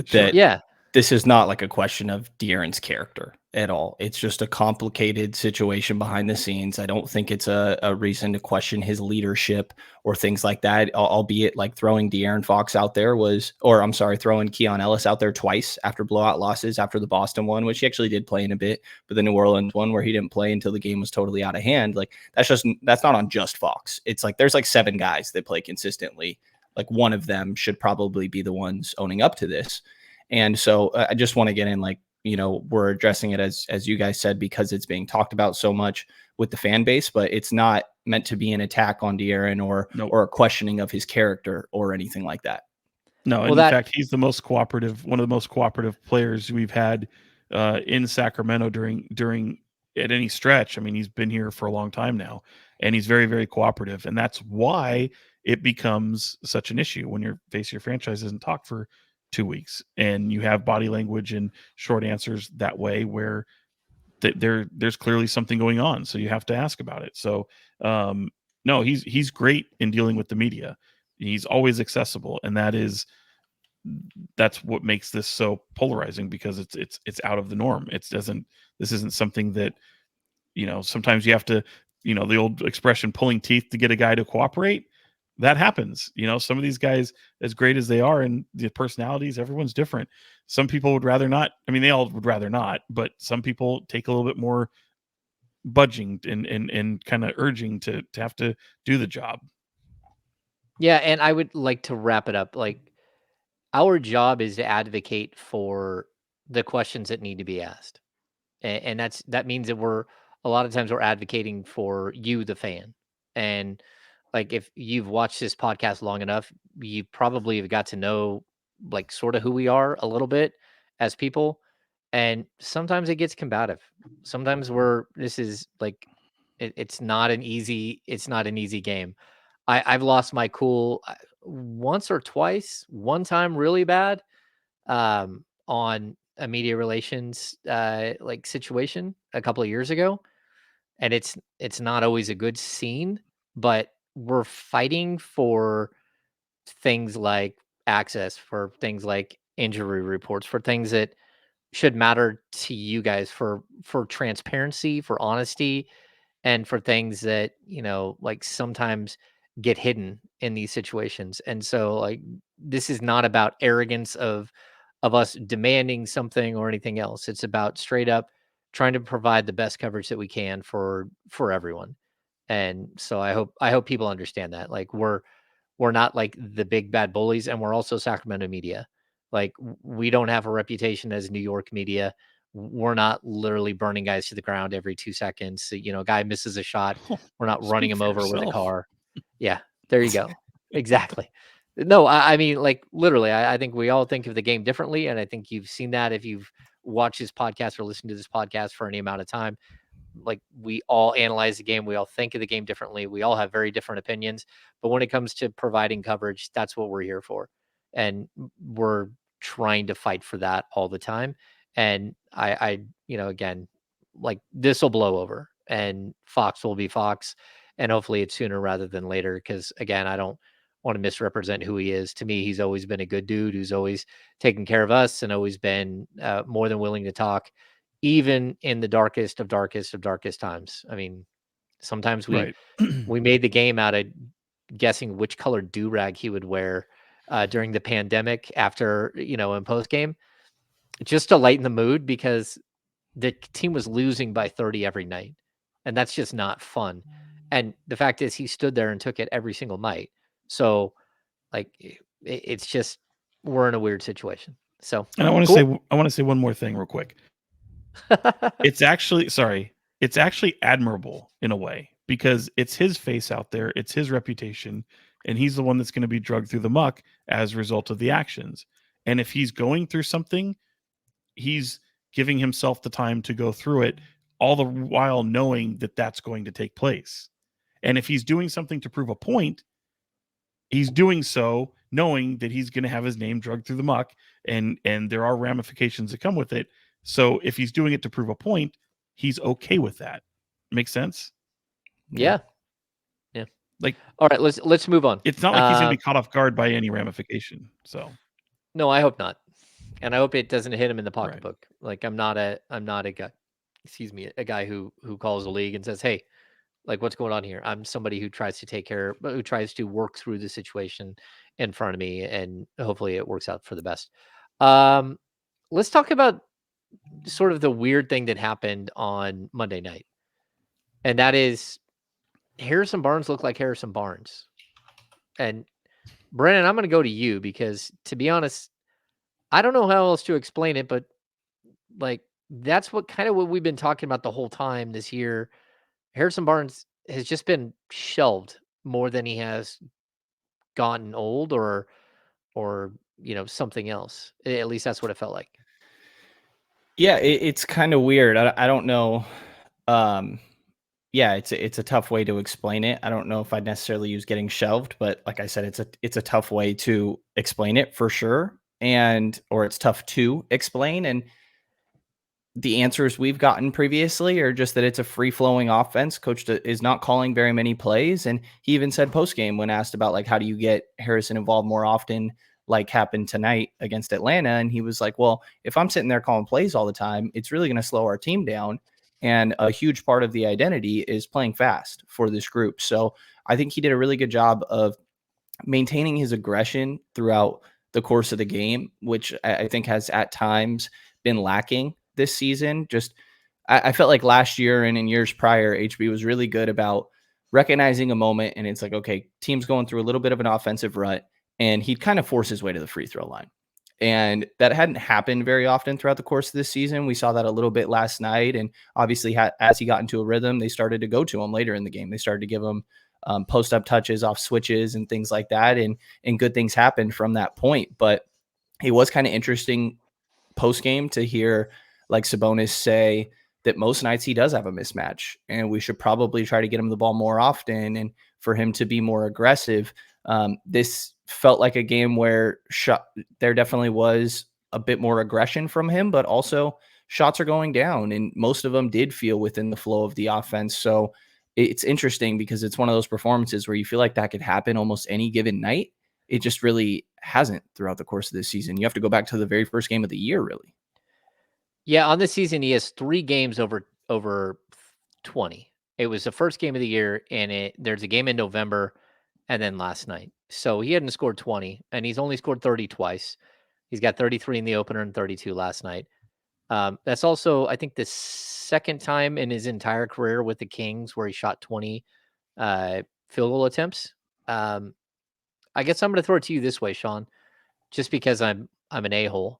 Sure. Yeah. This is not like a question of De'Aaron's character. at all. It's just a complicated situation behind the scenes. I don't think it's a reason to question his leadership or things like that, albeit like throwing De'Aaron Fox out there throwing Keon Ellis out there twice after blowout losses, after the Boston one, which he actually did play in a bit, but the New Orleans one where he didn't play until the game was totally out of hand. Like that's not on just Fox. It's like there's like 7 guys that play consistently. Like one of them should probably be the ones owning up to this. And so I just want to get in, like, we're addressing it as you guys said, because it's being talked about so much with the fan base, but it's not meant to be an attack on De'Aaron or a questioning of his character or anything like that. No, and in fact, he's the most cooperative, one of the most cooperative players we've had in Sacramento during at any stretch. I mean, he's been here for a long time now, and he's very, very cooperative, and that's why it becomes such an issue when your franchise doesn't talk for 2 weeks and you have body language and short answers that way where there's clearly something going on. So you have to ask about it. So no, he's great in dealing with the media. He's always accessible. And that's what makes this so polarizing, because it's out of the norm. This isn't something that, sometimes you have to, the old expression, pulling teeth to get a guy to cooperate. That happens. Some of these guys, as great as they are, and the personalities, everyone's different. Some people would rather not. I mean, they all would rather not, but some people take a little bit more budging and kind of urging to have to do the job. Yeah, and I would like to wrap it up. Like, our job is to advocate for the questions that need to be asked. And that means that a lot of times we're advocating for you, the fan. And like, if you've watched this podcast long enough, you probably have got to know, like, sort of who we are a little bit as people. And sometimes it gets combative. Sometimes it's not an easy game. I've lost my cool once or twice. One time really bad, on a media relations like situation a couple of years ago, and it's not always a good scene, but we're fighting for things like access, for things like injury reports, for things that should matter to you guys, for transparency, for honesty, and for things that, like, sometimes get hidden in these situations. And so, like, this is not about arrogance of us demanding something or anything else. It's about straight up trying to provide the best coverage that we can for everyone. And so I hope people understand that. Like, we're not like the big bad bullies, and we're also Sacramento media. Like, we don't have a reputation as New York media. We're not literally burning guys to the ground every 2 seconds. So, a guy misses a shot, we're not running him over with a car. Yeah, there you go. Exactly. No, I mean, like, literally, I think we all think of the game differently, and I think you've seen that if you've watched this podcast or listened to this podcast for any amount of time. Like, we all analyze the game, we all think of the game differently, we all have very different opinions, but when it comes to providing coverage, that's what we're here for, and we're trying to fight for that all the time. And I again, like, this will blow over, and Fox will be Fox, and hopefully it's sooner rather than later, because again, I don't want to misrepresent who he is. To me, he's always been a good dude who's always taken care of us and always been more than willing to talk, even in the darkest of times. I mean, sometimes we made the game out of guessing which color do-rag he would wear during the pandemic after, in post game, just to lighten the mood, because the team was losing by 30 every night, and that's just not fun. And the fact is, he stood there and took it every single night. So, like, it's just, we're in a weird situation. So, and I want to say one more thing real quick. It's actually admirable in a way, because it's his face out there, it's his reputation, and he's the one that's going to be dragged through the muck as a result of the actions. And if he's going through something, he's giving himself the time to go through it, all the while knowing that that's going to take place. And if he's doing something to prove a point, he's doing so knowing that he's going to have his name dragged through the muck, and there are ramifications that come with it. So if he's doing it to prove a point, he's okay with that. Makes sense? Yeah. Like, all right, let's move on. It's not like he's going to be caught off guard by any ramification. So, no, I hope not. And I hope it doesn't hit him in the pocketbook. Right. Like, I'm not a guy. excuse me, a guy who calls the league and says, "Hey, like what's going on here?" I'm somebody who tries to take care, but who tries to work through the situation in front of me, and hopefully it works out for the best. Um, let's talk about sort of the weird thing that happened on Monday night, and that is Harrison Barnes looked like Harrison Barnes. And Brenden, I'm going to go to you because, to be honest, I don't know how else to explain it, but like that's what we've been talking about the whole time this year. Harrison Barnes has just been shelved more than he has gotten old or something else. At least that's what it felt like. Yeah, it's kind of weird. I don't know. Um, yeah, it's a tough way to explain it. I don't know if I'd necessarily use getting shelved, but like I said, it's a tough way to explain it for sure, and or it's tough to explain. And the answers we've gotten previously are just that it's a free flowing offense. Coach is not calling very many plays. And he even said post game when asked about like, how do you get Harrison involved more often, like happened tonight against Atlanta? And he was like, well, if I'm sitting there calling plays all the time, it's really going to slow our team down. And a huge part of the identity is playing fast for this group. So I think he did a really good job of maintaining his aggression throughout the course of the game, which I think has at times been lacking this season. Just I felt like last year and in years prior, HB was really good about recognizing a moment, and it's like, okay, team's going through a little bit of an offensive rut, and he'd kind of force his way to the free throw line. And that hadn't happened very often throughout the course of this season. We saw that a little bit last night. And obviously, as he got into a rhythm, they started to go to him later in the game. They started to give him post up touches off switches and things like that. And good things happened from that point. But it was kind of interesting post game to hear like Sabonis say that most nights he does have a mismatch and we should probably try to get him the ball more often and for him to be more aggressive. This felt like a game where there definitely was a bit more aggression from him, but also shots are going down and most of them did feel within the flow of the offense. So it's interesting because it's one of those performances where you feel like that could happen almost any given night. It just really hasn't throughout the course of this season. You have to go back to the very first game of the year, really. Yeah, on this season, he has 3 games over 20. It was the first game of the year, and there's a game in November, and then last night. So he hadn't scored 20, and he's only scored 30 twice. He's got 33 in the opener and 32 last night. That's also, I think, the second time in his entire career with the Kings where he shot 20 field goal attempts. I guess I'm going to throw it to you this way, Sean, just because I'm an a-hole.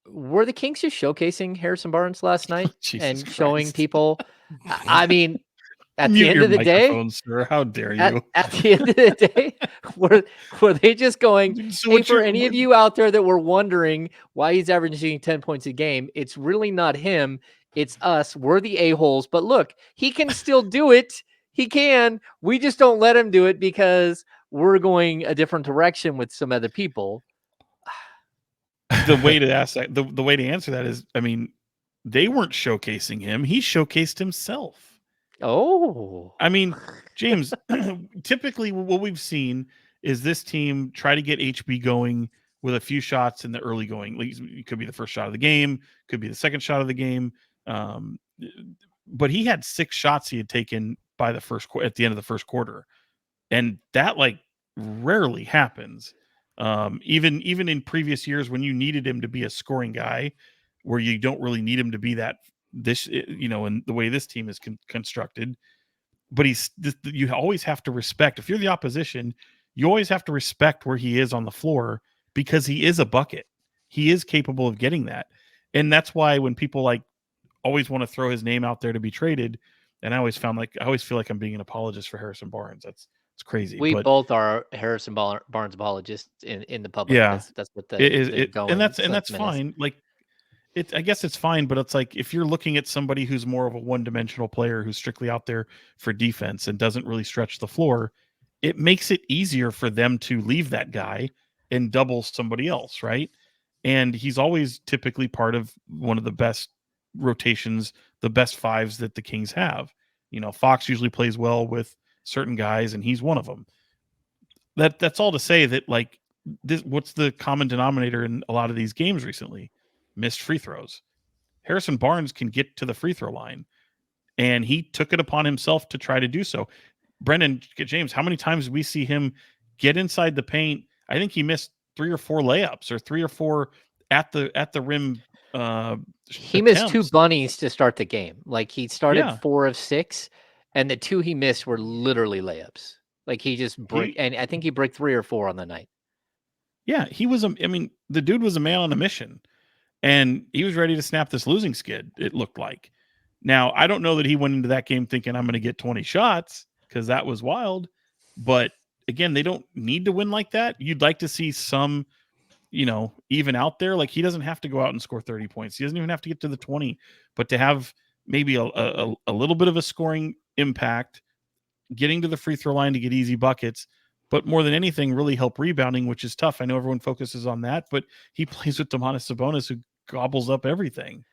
Were the Kings just showcasing Harrison Barnes last night and showing people? I mean, at the Mute end your of the day, microphone, sir. How dare you? at the end of the day, were they just going, So hey, what for you any of you out there that were wondering why he's averaging 10 points a game, it's really not him. It's us. We're the a-holes. But look, he can still do it. He can. We just don't let him do it because we're going a different direction with some other people. the way to ask that, the way to answer that is, I mean, they weren't showcasing him. He showcased himself. Oh, I mean, James, typically what we've seen is this team try to get HB going with a few shots in the early going. Like, it could be the first shot of the game, could be the second shot of the game. But he had 6 shots he had taken by the at the end of the first quarter. And that like rarely happens. Even in previous years when you needed him to be a scoring guy, where you don't really need him to be that in the way this team is constructed. But you always have to respect, if you're the opposition, you always have to respect where he is on the floor because he is a bucket. He is capable of getting that. And that's why when people like always want to throw his name out there to be traded, and I always feel like I'm being an apologist for Harrison Barnes. It's crazy. we But both are Harrison Barnes apologists in the public. yeah, That's what it is the going and that's sentiment is. fine. Like, I guess it's fine, but it's like if you're looking at somebody who's more of a one-dimensional player who's strictly out there for defense and doesn't really stretch the floor, it makes it easier for them to leave that guy and double somebody else, right? And he's always typically part of one of the best rotations, the best fives that the Kings have. Fox usually plays well with certain guys, and he's one of them. That's all to say that, like, what's the common denominator in a lot of these games recently? Missed free throws. Harrison Barnes can get to the free throw line, and he took it upon himself to try to do so. Brenden James, how many times did we see him get inside the paint? I think he missed 3 or 4 layups or 3 or 4 at the rim. He missed 2 attempts. bunnies to start the game. Like, he started Yeah. 4 of 6, and the 2 he missed were literally layups. Like, he just and I think he broke 3 or 4 on the night. Yeah, he was. I mean, the dude was a man on a mission, and he was ready to snap this losing skid. It looked like. Now, I don't know that he went into that game thinking I'm going to get 20 shots, because that was wild. But again, they don't need to win like that. You'd like to see some, even out there. Like, he doesn't have to go out and score 30 points. He doesn't even have to get to the 20, but to have maybe a little bit of a scoring impact, getting to the free throw line to get easy buckets, but more than anything, really help rebounding, which is tough. I know everyone focuses on that, but he plays with Domantas Sabonis, who gobbles up everything.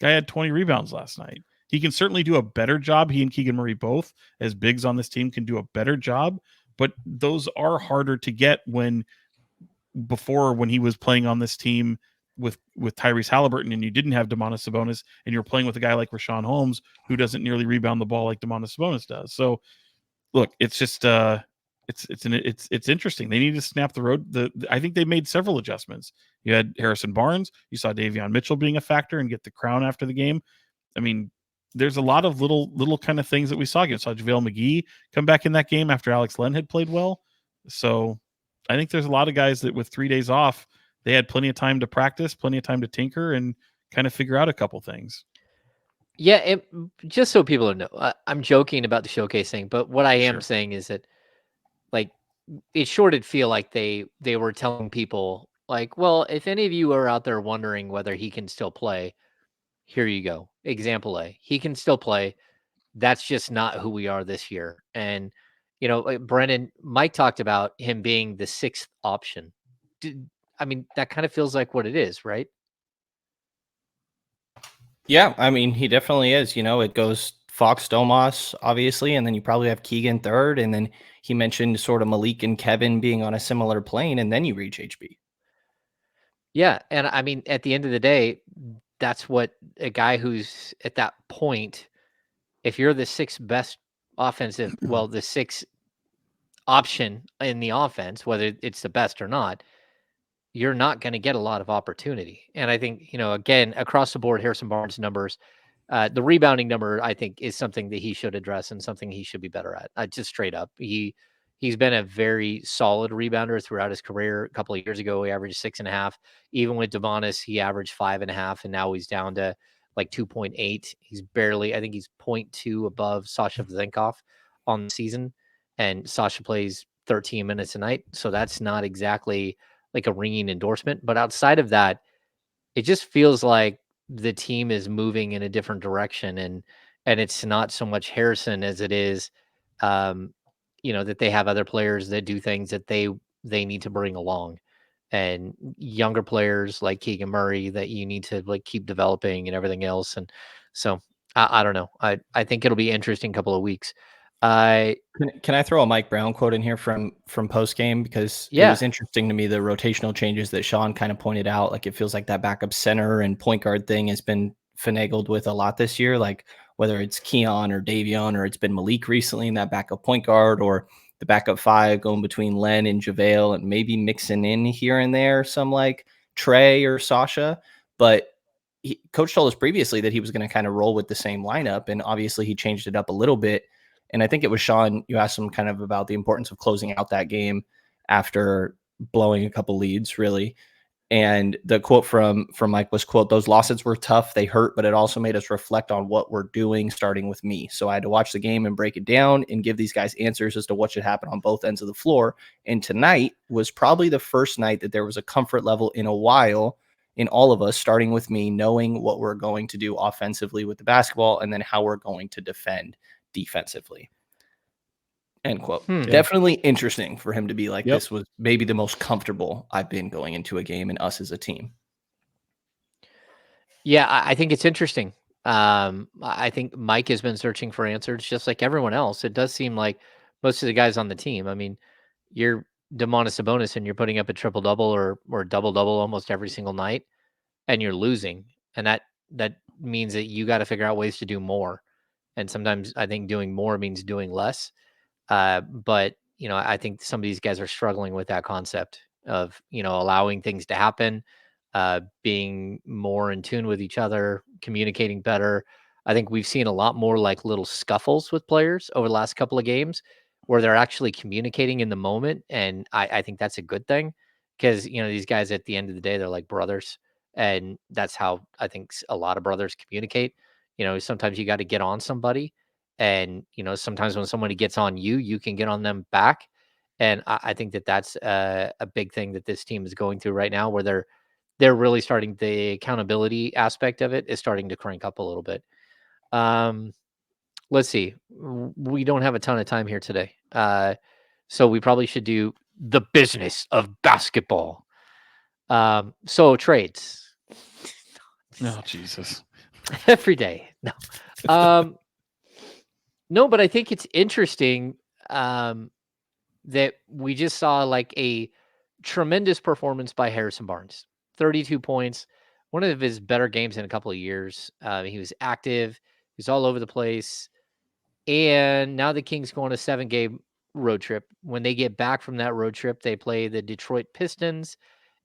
Guy had 20 rebounds last night. He can certainly do a better job. He and Keegan Murray, both as bigs on this team, can do a better job, but those are harder to get when he was playing on this team with Tyrese Halliburton, and you didn't have Domantas Sabonis, and you're playing with a guy like Rashawn Holmes, who doesn't nearly rebound the ball like Domantas Sabonis does. So look, it's just it's interesting. They need to snap the road. I think they made several adjustments. You had Harrison Barnes, you saw Davion Mitchell being a factor and get the crown after the game. I mean, there's a lot of little kind of things that we saw. You saw JaVale McGee come back in that game after Alex Len had played well. So I think there's a lot of guys that with 3 days off, they had plenty of time to practice, plenty of time to tinker and kind of figure out a couple things. Yeah, just so people know, I'm joking about the showcase thing, but what I am saying is that, like, it sure did feel like they were telling people, like, well, if any of you are out there wondering whether he can still play, here you go. Example A, he can still play. That's just not who we are this year. And, Mike talked about him being the 6th option. I mean, that kind of feels like what it is, right? Yeah, I mean, he definitely is. It goes Fox, Domas, obviously, and then you probably have Keegan third, and then he mentioned sort of Malik and Kevin being on a similar plane, and then you reach HB. Yeah, and I mean, at the end of the day, that's what a guy who's at that point, if you're the 6th best offensive, well, the 6th option in the offense, whether it's the best or not, you're not going to get a lot of opportunity. And I think, again, across the board, Harrison Barnes' numbers, the rebounding number, I think, is something that he should address and something he should be better at. Just straight up, he's been a very solid rebounder throughout his career. A couple of years ago, he averaged 6.5. Even with Domantas, he averaged 5.5, and now he's down to like 2.8. He's barely, I think, he's 0.2 above Sasha Vezenkov on the season, and Sasha plays 13 minutes a night, so that's not exactly like a ringing endorsement. But outside of that, it just feels like the team is moving in a different direction, and it's not so much Harrison as it is, that they have other players that do things that they need to bring along, and younger players like Keegan Murray that you need to like keep developing and everything else. And so I don't know. I think it'll be interesting couple of weeks. Can I throw a Mike Brown quote in here from post game, because it was interesting to me, the rotational changes that Sean kind of pointed out. Like, it feels like that backup center and point guard thing has been finagled with a lot this year. Like, whether it's Keon or Davion, or it's been Malik recently in that backup point guard, or the backup 5 going between Len and JaVale, and maybe mixing in here and there some like Trey or Sasha. But Coach told us previously that he was going to kind of roll with the same lineup, and obviously he changed it up a little bit. And I think it was Sean, you asked him kind of about the importance of closing out that game after blowing a couple leads, really. And the quote from Mike was, quote, "Those losses were tough. They hurt, but it also made us reflect on what we're doing, starting with me. So I had to watch the game and break it down and give these guys answers as to what should happen on both ends of the floor. And tonight was probably the first night that there was a comfort level in a while in all of us, starting with me, knowing what we're going to do offensively with the basketball and then how we're going to defend defensively." End quote. Definitely interesting for him to be like, this was maybe the most comfortable I've been going into a game, and us as a team. Yeah, I think it's interesting. I think Mike has been searching for answers just like everyone else. It does seem like most of the guys on the team, I mean, you're Domantas Sabonis and you're putting up a triple-double or double-double almost every single night, and you're losing. And that means that you got to figure out ways to do more. And sometimes I think doing more means doing less. But, I think some of these guys are struggling with that concept of, allowing things to happen, being more in tune with each other, communicating better. I think we've seen a lot more like little scuffles with players over the last couple of games where they're actually communicating in the moment. And I think that's a good thing because, these guys at the end of the day, they're like brothers. And that's how I think a lot of brothers communicate. Sometimes you got to get on somebody. And, sometimes when somebody gets on you, you can get on them back. And I think that that's a big thing that this team is going through right now where they're really starting the accountability aspect of it is starting to crank up a little bit. Let's see. We don't have a ton of time here today. So we probably should do the business of basketball. So trades. Oh, Jesus. Every day. No. No, but I think it's interesting that we just saw like a tremendous performance by Harrison Barnes. 32 points, one of his better games in a couple of years. He was active. He's all over the place. And now the Kings go on a 7-game road trip. When they get back from that road trip, they play the Detroit Pistons.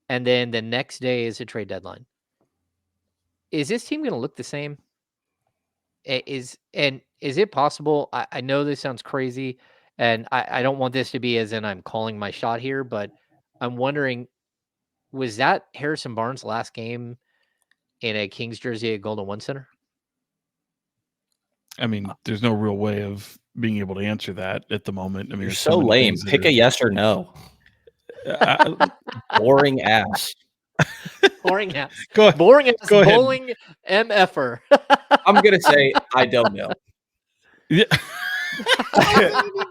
And then the next day is a trade deadline. Is this team going to look the same? Is it possible? I know this sounds crazy, and I don't want this to be as in I'm calling my shot here, but I'm wondering, was that Harrison Barnes' last game in a Kings jersey at Golden One Center? I mean, there's no real way of being able to answer that at the moment. I mean, You're there's so many lame. things that Pick are- a yes or no. Boring ass. Boring ass. Go Boring ass go ahead. bowling MFer. I'm gonna say I don't know. Yeah.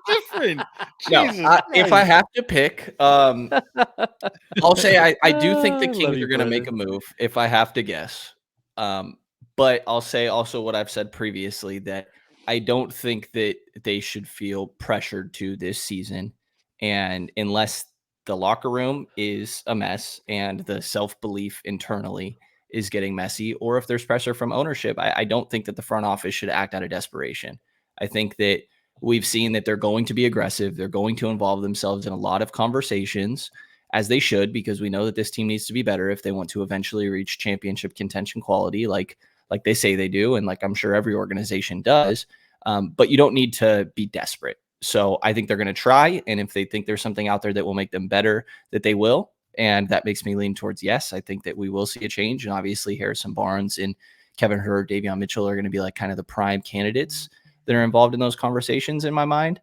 Different. No, Jesus if I Christ. have to pick, I'll say I do think the I love Kings you, are going to make a brother. move if I have to guess. But I'll say also what I've said previously that I don't think that they should feel pressured to this season. And unless the locker room is a mess and the self-belief internally is getting messy, or if there's pressure from ownership, I don't think that the front office should act out of desperation. I think that we've seen that they're going to be aggressive. They're going to involve themselves in a lot of conversations, as they should, because we know that this team needs to be better if they want to eventually reach championship contention quality, like they say they do, and like I'm sure every organization does. But you don't need to be desperate. So I think they're going to try, and if they think there's something out there that will make them better, that they will. And that makes me lean towards yes. I think that we will see a change, and obviously Harrison Barnes and Kevin Herter, Davion Mitchell are going to be like kind of the prime candidates that are involved in those conversations in my mind.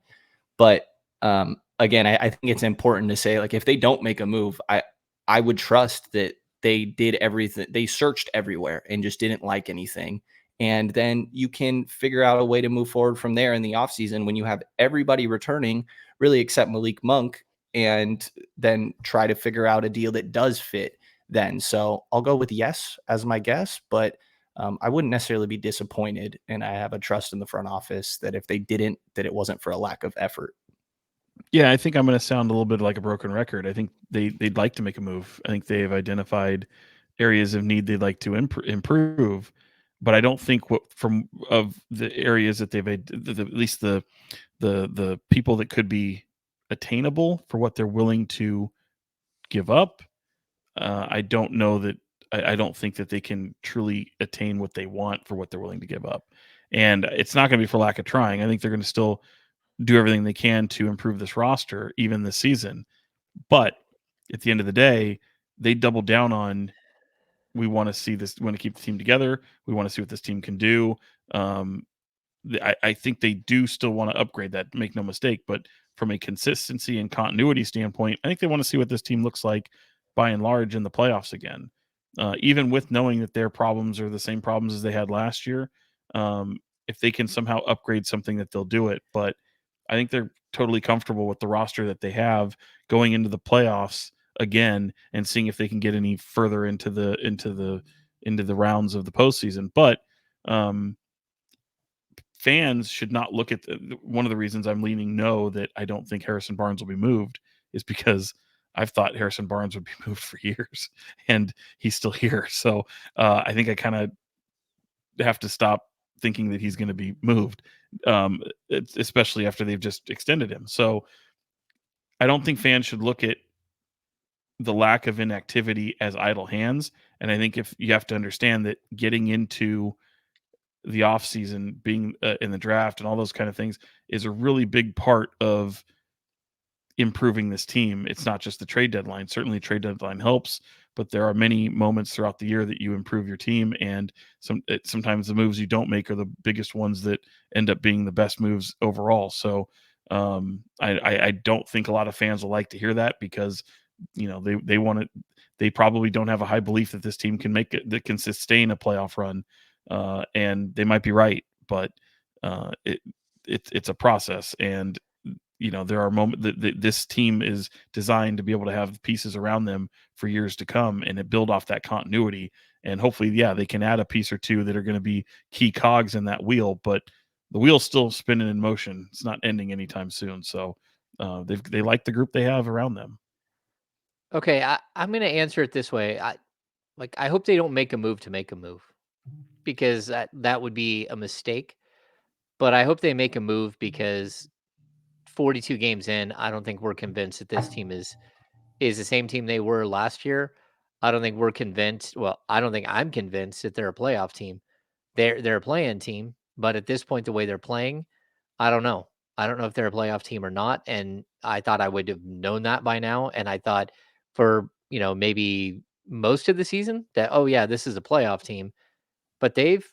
But again, I think it's important to say, like, if they don't make a move, I would trust that they did everything. They searched everywhere and just didn't like anything. And then you can figure out a way to move forward from there in the offseason when you have everybody returning, really except Malik Monk, and then try to figure out a deal that does fit then. So I'll go with yes as my guess, but I wouldn't necessarily be disappointed. And I have a trust in the front office that if they didn't, that it wasn't for a lack of effort. Yeah, I think I'm going to sound a little bit like a broken record. I think they'd like to make a move. I think they've identified areas of need they'd like to improve, but I don't think of the areas that they've at least the people that could be attainable for what they're willing to give up. I don't know that. I don't think that they can truly attain what they want for what they're willing to give up, and it's not going to be for lack of trying. I think they're going to still do everything they can to improve this roster, even this season. But at the end of the day, they double down on, we want to see this, we want to keep the team together. We want to see what this team can do. I think they do still want to upgrade that, make no mistake. But from a consistency and continuity standpoint, I think they want to see what this team looks like by and large in the playoffs again. Even with knowing that their problems are the same problems as they had last year, if they can somehow upgrade something, that they'll do it. But I think they're totally comfortable with the roster that they have going into the playoffs again and seeing if they can get any further into the rounds of the postseason. But fans should not look at one of the reasons I'm leaning no, that I don't think Harrison Barnes will be moved, is because I've thought Harrison Barnes would be moved for years, and he's still here. So I think I kind of have to stop thinking that he's going to be moved, especially after they've just extended him. So I don't think fans should look at the lack of inactivity as idle hands. And I think if you have to understand that getting into the offseason, being in the draft and all those kind of things is a really big part of improving this team. It's not just the trade deadline. Certainly trade deadline helps, but there are many moments throughout the year that you improve your team, and sometimes the moves you don't make are the biggest ones that end up being the best moves overall. So I don't think a lot of fans will like to hear that, because they want to, they probably don't have a high belief that this team can make it, that can sustain a playoff run, and they might be right, but it's a process. And there are moments that this team is designed to be able to have pieces around them for years to come, and it build off that continuity. And hopefully, they can add a piece or two that are going to be key cogs in that wheel, but the wheel's still spinning in motion. It's not ending anytime soon. So they like the group they have around them. Okay, I'm going to answer it this way. I hope they don't make a move to make a move, because that would be a mistake. But I hope they make a move because 42 games in, I don't think we're convinced that this team is the same team they were last year. I don't think we're convinced. Well, I don't think I'm convinced that they're a playoff team. They're a play-in team, but at this point, the way they're playing, I don't know. I don't know if they're a playoff team or not. And I thought I would have known that by now. And I thought for maybe most of the season that, oh yeah, this is a playoff team. But they've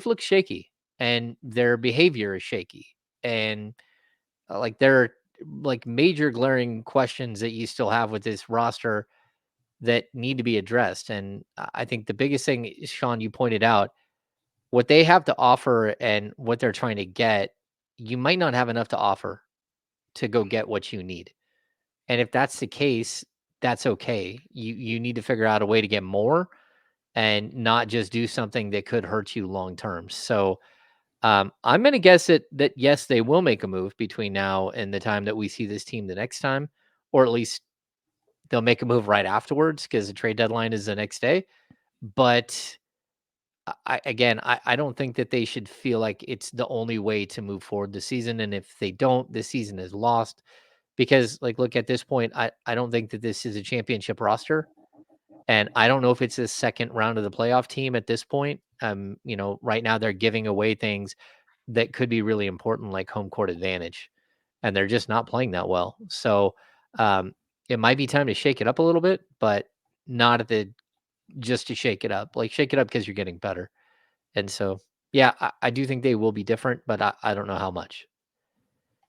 looked shaky, and their behavior is shaky, and like there are like major glaring questions that you still have with this roster that need to be addressed. And I think the biggest thing, Sean, you pointed out, what they have to offer and what they're trying to get, you might not have enough to offer to go get what you need. And if that's the case, that's okay. You need to figure out a way to get more and not just do something that could hurt you long term. So I'm going to guess that yes, they will make a move between now and the time that we see this team the next time, or at least they'll make a move right afterwards because the trade deadline is the next day. But I don't think that they should feel like it's the only way to move forward the season. And if they don't, the season is lost, because like, look, at this point, I don't think that this is a championship roster. And I don't know if it's the second round of the playoff team at this point. Right now they're giving away things that could be really important, like home court advantage, and they're just not playing that well. So it might be time to shake it up a little bit, but not at the just to shake it up. Like, shake it up because you're getting better. And so, yeah, I do think they will be different, but I don't know how much.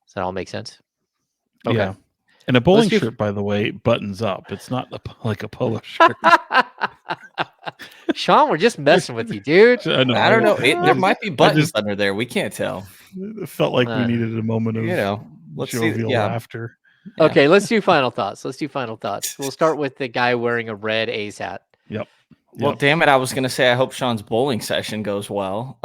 Does that all make sense? Okay. Yeah. And a bowling shirt, by the way, buttons up. It's not like a polo shirt. Sean, we're just messing with you, dude. I don't know. There might be buttons under there. We can't tell. It felt like we needed a moment of jovial laughter. Yeah. Okay, let's do final thoughts. We'll start with the guy wearing a red A's hat. Yep. Well, damn it. I was going to say, I hope Sean's bowling session goes well.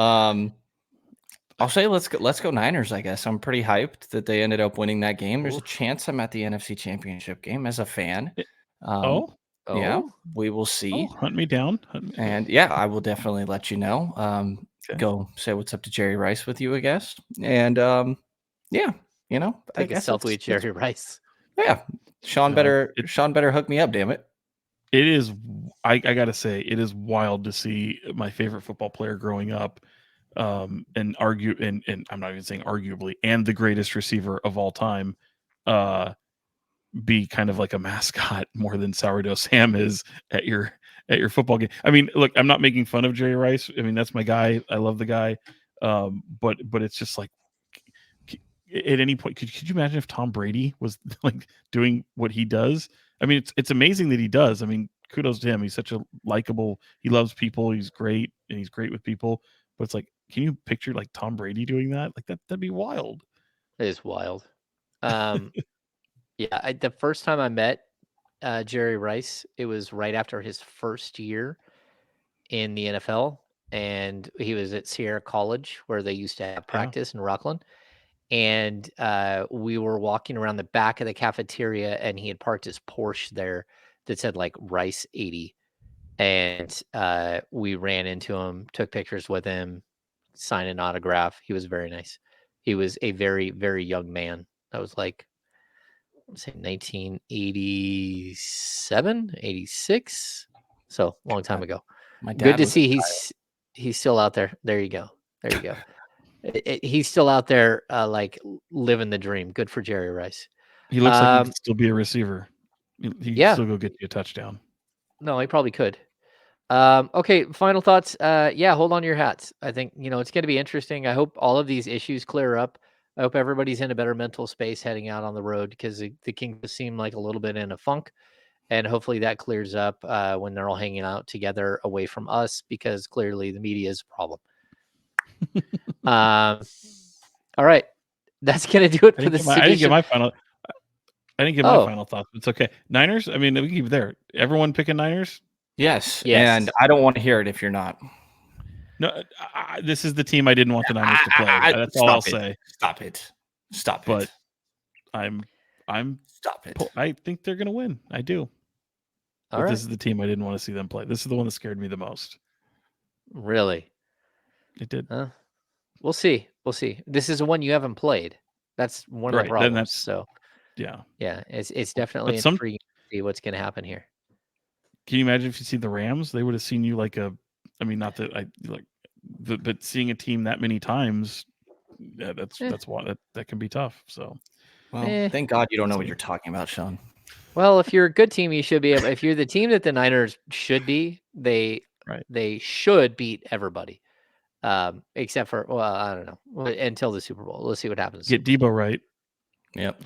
I'll say let's go Niners, I guess. I'm pretty hyped that they ended up winning that game. There's a chance I'm at the NFC Championship game as a fan. Yeah, we will see. Hunt me down. And yeah, I will definitely let you know. Go say what's up to Jerry Rice with you, I guess. And yeah, I guess a selfie with Jerry Rice. Yeah. Sean better hook me up, damn it. It is, I gotta say, it is wild to see my favorite football player growing up, and I'm not even saying arguably, and the greatest receiver of all time, be kind of like a mascot more than Sourdough Sam is at your football game. I mean, look, I'm not making fun of Jerry Rice. I mean, that's my guy. I love the guy. But it's just like, at any point, could you imagine if Tom Brady was like doing what he does? I mean, it's amazing that he does. I mean, kudos to him. He's such a likable, he loves people. He's great, and he's great with people. But it's like, can you picture like Tom Brady doing that? Like that'd be wild. It is wild. Yeah, the first time I met Jerry Rice, it was right after his first year in the NFL, and he was at Sierra College, where they used to have practice in Rockland. And we were walking around the back of the cafeteria, and he had parked his Porsche there that said like Rice 80. And we ran into him, took pictures with him, signed an autograph. He was very nice. He was a very, very young man. That was like, let's say 1987, 86. So long time ago. My dad Good to was see he's still out there. There you go. There you go. He's still out there, like living the dream. Good for Jerry Rice. He looks like he could still be a receiver. He can Yeah. still go get you a touchdown. No, he probably could. Okay, final thoughts. Yeah, hold on to your hats. I think, it's going to be interesting. I hope all of these issues clear up. I hope everybody's in a better mental space heading out on the road, because the Kings seem like a little bit in a funk. And hopefully that clears up when they're all hanging out together away from us, because clearly the media is a problem. All right. That's going to do it for this. I didn't get my final thoughts. It's okay. Niners? I mean, we can keep it there. Everyone picking Niners? Yes. And I don't want to hear it if you're not. No, this is the team I didn't want the Niners to play. That's all I'll say. Stop it. But I'm stop it. I think they're going to win. I do. But this is the team I didn't want to see them play. This is the one that scared me the most. Really? It did. We'll see. We'll see. This is the one you haven't played. That's one of the problems. Yeah, it's definitely intriguing to see what's going to happen here. Can you imagine if you see the Rams? They would have seen you like not that I like, but seeing a team that many times, that's why that can be tough. So, well, thank God you don't know what you're talking about, Sean. Well, if you're a good team, you should be able. If you're the team that the Niners should be, they should beat everybody, except for I don't know, until the Super Bowl. Let's see what happens. Get Debo right. Yep.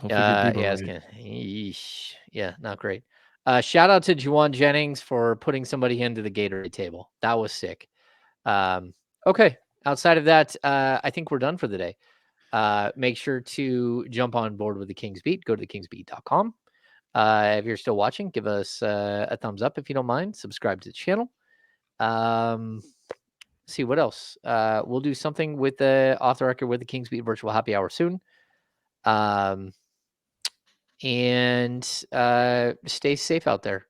Yeah, not great. Shout out to Juwan Jennings for putting somebody into the Gatorade table. That was sick. Okay. Outside of that, I think we're done for the day. Make sure to jump on board with the Kings Beat. Go to thekingsbeat.com. If you're still watching, give us a thumbs up if you don't mind. Subscribe to the channel. See what else. We'll do something with the off the record with the Kings Beat virtual happy hour soon. And stay safe out there.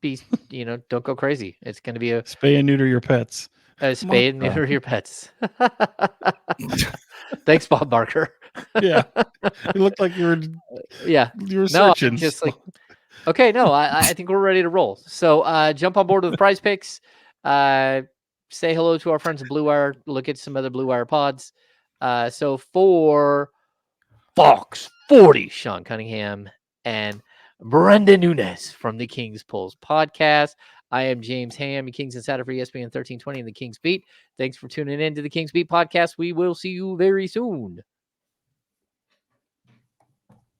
Don't go crazy. It's going to be a spay and neuter your pets. Spay and neuter your pets. Thanks, Bob Barker. Yeah, it looked like you were. Yeah, you were searching. No, just like. Okay, no, I think we're ready to roll. So jump on board with the Prize Picks. Say hello to our friends at Blue Wire. Look at some other Blue Wire pods. So for Fox 40, Sean Cunningham and Brenden Nunes from the Kings Pulse podcast. I am James Ham, Kings Insider for ESPN 1320 and the Kings Beat. Thanks for tuning in to the Kings Beat podcast. We will see you very soon.